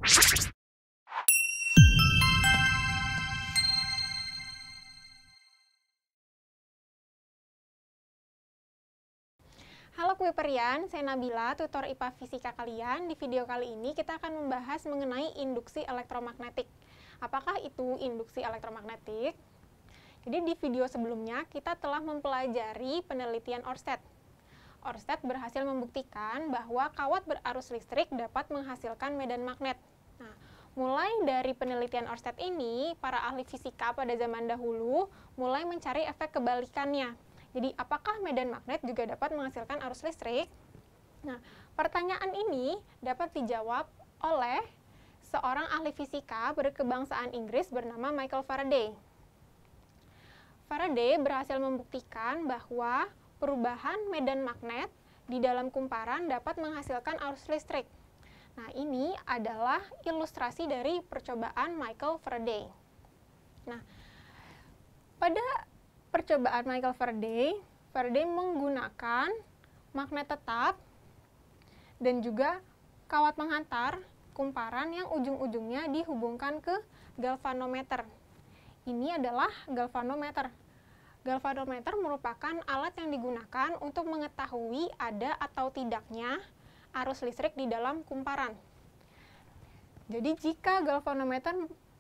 Halo Kuiperian, saya Nabila, tutor IPA Fisika kalian. Di video kali ini kita akan membahas mengenai induksi elektromagnetik. Apakah itu induksi elektromagnetik? Jadi di video sebelumnya kita telah mempelajari penelitian Ørsted. Ørsted berhasil membuktikan bahwa kawat berarus listrik dapat menghasilkan medan magnet. Nah, mulai dari penelitian Ørsted ini, para ahli fisika pada zaman dahulu mulai mencari efek kebalikannya. Jadi, apakah medan magnet juga dapat menghasilkan arus listrik? Nah, pertanyaan ini dapat dijawab oleh seorang ahli fisika berkebangsaan Inggris bernama Michael Faraday. Faraday berhasil membuktikan bahwa perubahan medan magnet di dalam kumparan dapat menghasilkan arus listrik. Nah, ini adalah ilustrasi dari percobaan Michael Faraday. Nah, pada percobaan Michael Faraday, Faraday menggunakan magnet tetap dan juga kawat penghantar kumparan yang ujung-ujungnya dihubungkan ke galvanometer. Ini adalah galvanometer. Galvanometer merupakan alat yang digunakan untuk mengetahui ada atau tidaknya arus listrik di dalam kumparan. Jadi jika galvanometer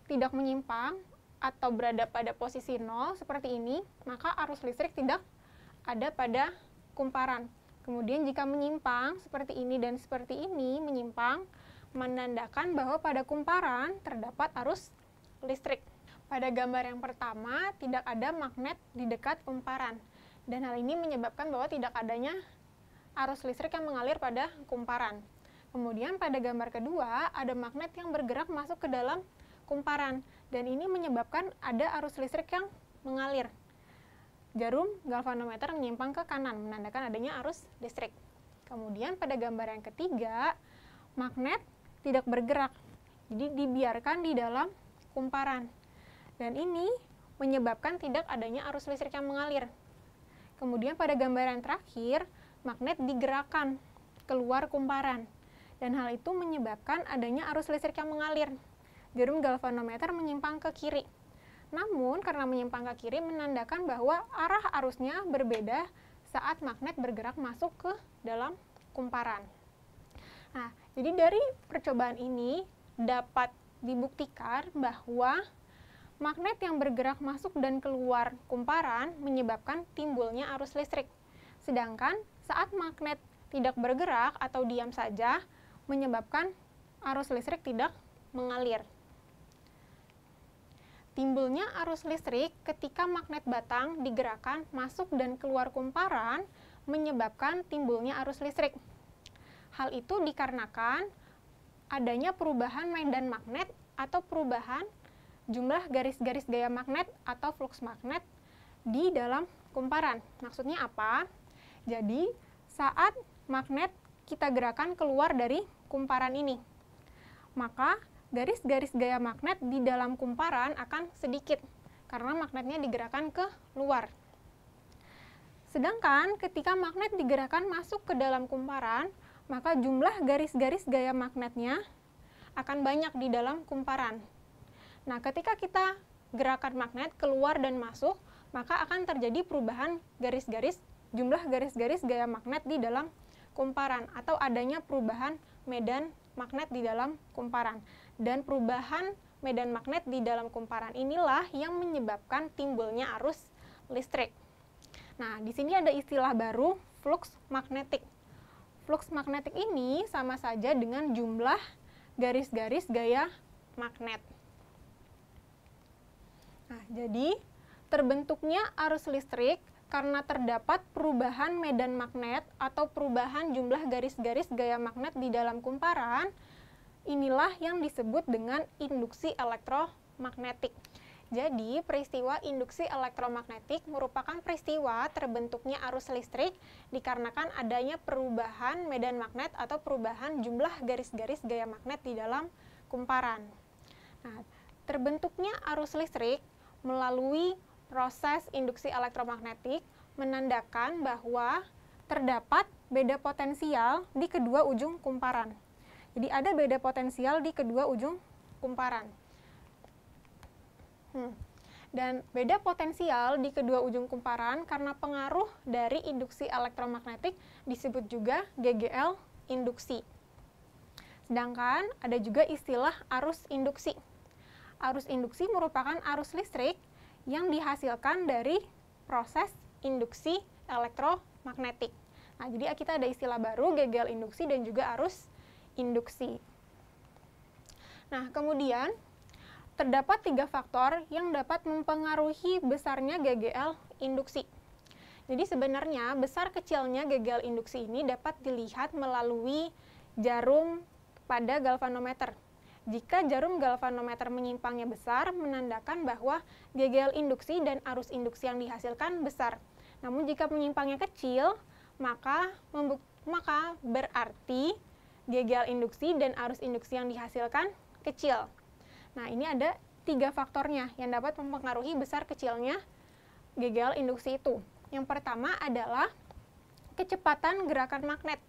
tidak menyimpang atau berada pada posisi 0 seperti ini, maka arus listrik tidak ada pada kumparan. Kemudian jika menyimpang seperti ini dan seperti ini menyimpang, menandakan bahwa pada kumparan terdapat arus listrik. Pada gambar yang pertama, tidak ada magnet di dekat kumparan, dan hal ini menyebabkan bahwa tidak adanya arus listrik yang mengalir pada kumparan. Kemudian pada gambar kedua, ada magnet yang bergerak masuk ke dalam kumparan, dan ini menyebabkan ada arus listrik yang mengalir. Jarum galvanometer menyimpang ke kanan, menandakan adanya arus listrik. Kemudian pada gambar yang ketiga, magnet tidak bergerak, jadi dibiarkan di dalam kumparan. Dan ini menyebabkan tidak adanya arus listrik yang mengalir. Kemudian pada gambar yang terakhir, magnet digerakkan keluar kumparan, dan hal itu menyebabkan adanya arus listrik yang mengalir. Jarum galvanometer menyimpang ke kiri. Namun, karena menyimpang ke kiri menandakan bahwa arah arusnya berbeda saat magnet bergerak masuk ke dalam kumparan. Nah, jadi dari percobaan ini dapat dibuktikan bahwa magnet yang bergerak masuk dan keluar kumparan menyebabkan timbulnya arus listrik. Sedangkan saat magnet tidak bergerak atau diam saja, menyebabkan arus listrik tidak mengalir. Timbulnya arus listrik ketika magnet batang digerakkan masuk dan keluar kumparan menyebabkan timbulnya arus listrik. Hal itu dikarenakan adanya perubahan medan magnet atau perubahan jumlah garis-garis gaya magnet atau flux magnet di dalam kumparan. Maksudnya apa? Jadi, saat magnet kita gerakan keluar dari kumparan ini, maka garis-garis gaya magnet di dalam kumparan akan sedikit karena magnetnya digerakkan ke luar. Sedangkan ketika magnet digerakkan masuk ke dalam kumparan, maka jumlah garis-garis gaya magnetnya akan banyak di dalam kumparan. Nah, ketika kita gerakan magnet keluar dan masuk, maka akan terjadi perubahan jumlah garis-garis gaya magnet di dalam kumparan atau adanya perubahan medan magnet di dalam kumparan. Dan perubahan medan magnet di dalam kumparan inilah yang menyebabkan timbulnya arus listrik. Nah, di sini ada istilah baru, flux magnetik. Flux magnetik ini sama saja dengan jumlah garis-garis gaya magnet. Nah, jadi terbentuknya arus listrik karena terdapat perubahan medan magnet atau perubahan jumlah garis-garis gaya magnet di dalam kumparan. Inilah yang disebut dengan induksi elektromagnetik. Jadi, peristiwa induksi elektromagnetik merupakan peristiwa terbentuknya arus listrik dikarenakan adanya perubahan medan magnet atau perubahan jumlah garis-garis gaya magnet di dalam kumparan. Nah, terbentuknya arus listrik melalui proses induksi elektromagnetik menandakan bahwa terdapat beda potensial di kedua ujung kumparan. Jadi ada beda potensial di kedua ujung kumparan. Dan beda potensial di kedua ujung kumparan karena pengaruh dari induksi elektromagnetik disebut juga GGL induksi. Sedangkan ada juga istilah arus induksi. Arus induksi merupakan arus listrik yang dihasilkan dari proses induksi elektromagnetik. Nah, jadi kita ada istilah baru, GGL induksi dan juga arus induksi. Nah, kemudian terdapat 3 faktor yang dapat mempengaruhi besarnya GGL induksi. Jadi sebenarnya besar kecilnya GGL induksi ini dapat dilihat melalui jarum pada galvanometer. Jika jarum galvanometer menyimpangnya besar, menandakan bahwa GGL induksi dan arus induksi yang dihasilkan besar. Namun jika menyimpangnya kecil, maka berarti GGL induksi dan arus induksi yang dihasilkan kecil. Nah, ini ada 3 faktornya yang dapat mempengaruhi besar kecilnya GGL induksi itu. Yang pertama adalah kecepatan gerakan magnet.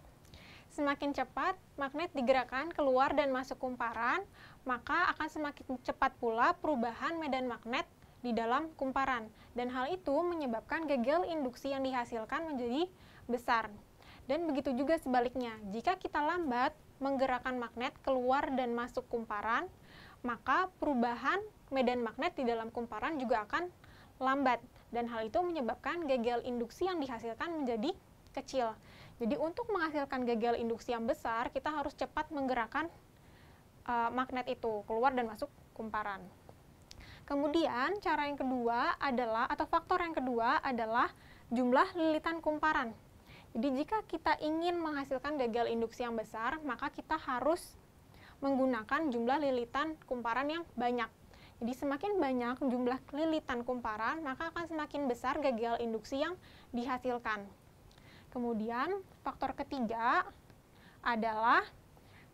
Semakin cepat magnet digerakkan keluar dan masuk kumparan, maka akan semakin cepat pula perubahan medan magnet di dalam kumparan. Dan hal itu menyebabkan GGL induksi yang dihasilkan menjadi besar. Dan begitu juga sebaliknya, jika kita lambat menggerakkan magnet keluar dan masuk kumparan, maka perubahan medan magnet di dalam kumparan juga akan lambat. Dan hal itu menyebabkan GGL induksi yang dihasilkan menjadi kecil. Jadi untuk menghasilkan GGL induksi yang besar, kita harus cepat menggerakkan magnet itu keluar dan masuk kumparan. Kemudian cara yang kedua adalah, atau faktor yang kedua adalah jumlah lilitan kumparan. Jadi jika kita ingin menghasilkan GGL induksi yang besar, maka kita harus menggunakan jumlah lilitan kumparan yang banyak. Jadi semakin banyak jumlah lilitan kumparan, maka akan semakin besar GGL induksi yang dihasilkan. Kemudian faktor ketiga adalah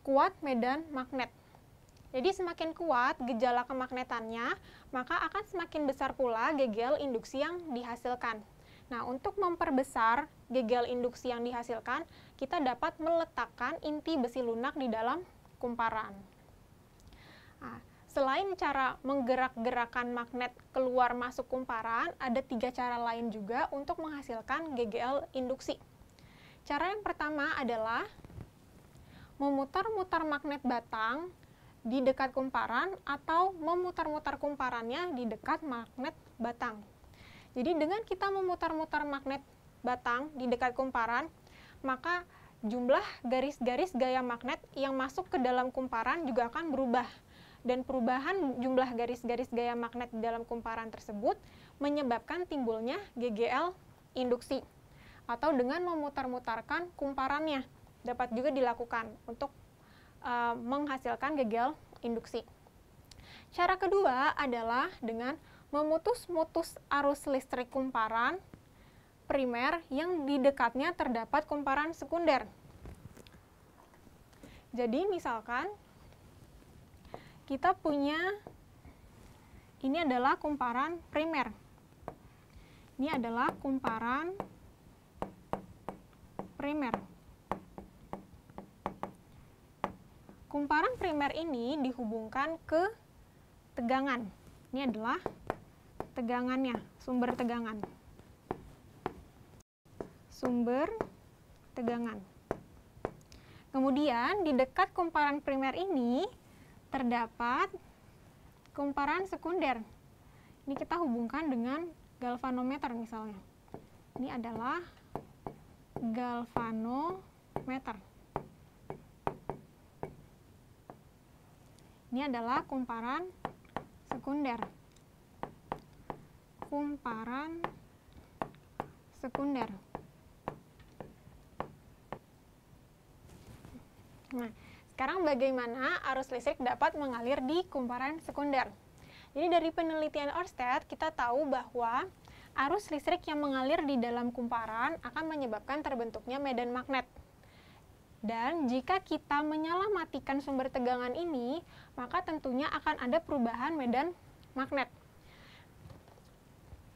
kuat medan magnet. Jadi semakin kuat gejala kemagnetannya, maka akan semakin besar pula GGL induksi yang dihasilkan. Nah, untuk memperbesar GGL induksi yang dihasilkan, kita dapat meletakkan inti besi lunak di dalam kumparan. Nah, selain cara menggerak-gerakan magnet keluar masuk kumparan, ada 3 cara lain juga untuk menghasilkan GGL induksi. Cara yang pertama adalah memutar-mutar magnet batang di dekat kumparan atau memutar-mutar kumparannya di dekat magnet batang. Jadi dengan kita memutar-mutar magnet batang di dekat kumparan, maka jumlah garis-garis gaya magnet yang masuk ke dalam kumparan juga akan berubah. Dan perubahan jumlah garis-garis gaya magnet di dalam kumparan tersebut menyebabkan timbulnya GGL induksi. Atau dengan memutar-mutarkan kumparannya, dapat juga dilakukan untuk menghasilkan GGL induksi. Cara kedua adalah dengan memutus-mutus arus listrik kumparan primer yang di dekatnya terdapat kumparan sekunder. Jadi misalkan kita punya, ini adalah kumparan primer. Ini adalah kumparan primer. Kumparan primer ini dihubungkan ke tegangan. Ini adalah tegangannya, sumber tegangan. Sumber tegangan. Kemudian di dekat kumparan primer ini terdapat kumparan sekunder. Ini kita hubungkan dengan galvanometer misalnya. Ini adalah galvanometer. Ini adalah kumparan sekunder. Kumparan sekunder. Nah, sekarang bagaimana arus listrik dapat mengalir di kumparan sekunder? Jadi dari penelitian Ørsted kita tahu bahwa arus listrik yang mengalir di dalam kumparan akan menyebabkan terbentuknya medan magnet. Dan jika kita menyala-matikan sumber tegangan ini, maka tentunya akan ada perubahan medan magnet.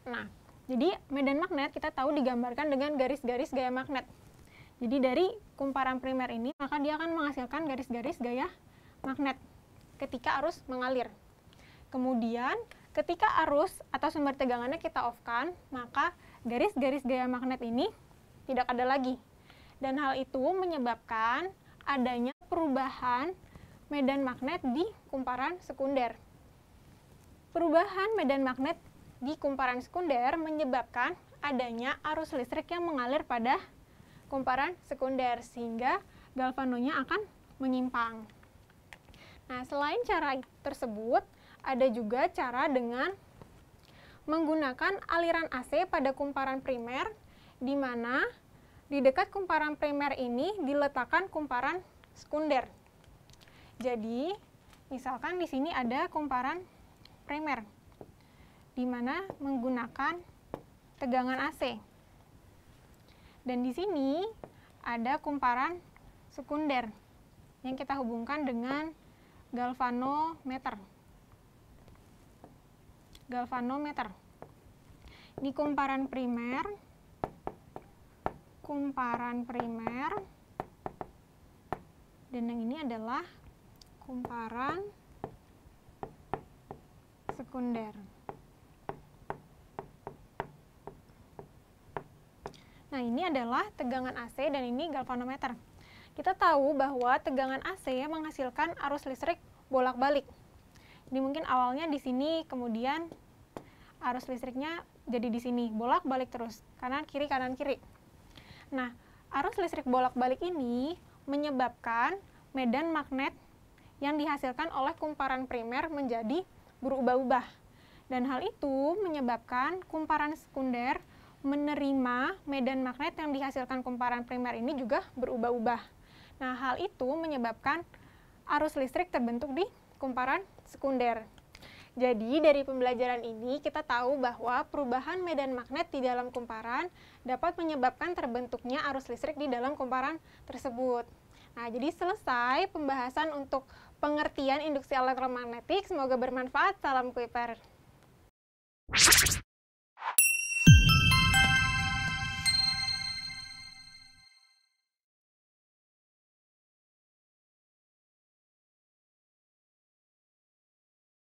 Nah, jadi medan magnet kita tahu digambarkan dengan garis-garis gaya magnet. Jadi dari kumparan primer ini, maka dia akan menghasilkan garis-garis gaya magnet ketika arus mengalir. Kemudian, ketika arus atau sumber tegangannya kita off-kan, maka garis-garis gaya magnet ini tidak ada lagi. Dan hal itu menyebabkan adanya perubahan medan magnet di kumparan sekunder. Perubahan medan magnet di kumparan sekunder menyebabkan adanya arus listrik yang mengalir pada kumparan sekunder, sehingga galvanonya akan menyimpang. Nah, selain cara tersebut, ada juga cara dengan menggunakan aliran AC pada kumparan primer, di mana di dekat kumparan primer ini diletakkan kumparan sekunder. Jadi, misalkan di sini ada kumparan primer, di mana menggunakan tegangan AC. Dan di sini ada kumparan sekunder yang kita hubungkan dengan galvanometer. Di kumparan primer, dan yang ini adalah kumparan sekunder. Nah, ini adalah tegangan AC dan ini galvanometer. Kita tahu bahwa tegangan AC menghasilkan arus listrik bolak-balik. Ini mungkin awalnya di sini, kemudian arus listriknya jadi di sini, bolak-balik terus, kanan kiri kanan kiri. Nah, arus listrik bolak-balik ini menyebabkan medan magnet yang dihasilkan oleh kumparan primer menjadi berubah-ubah. Dan hal itu menyebabkan kumparan sekunder menerima medan magnet yang dihasilkan kumparan primer ini juga berubah-ubah. Nah, hal itu menyebabkan arus listrik terbentuk di kumparan sekunder. Jadi, dari pembelajaran ini kita tahu bahwa perubahan medan magnet di dalam kumparan dapat menyebabkan terbentuknya arus listrik di dalam kumparan tersebut. Nah, jadi selesai pembahasan untuk pengertian induksi elektromagnetik. Semoga bermanfaat. Salam Kuiper.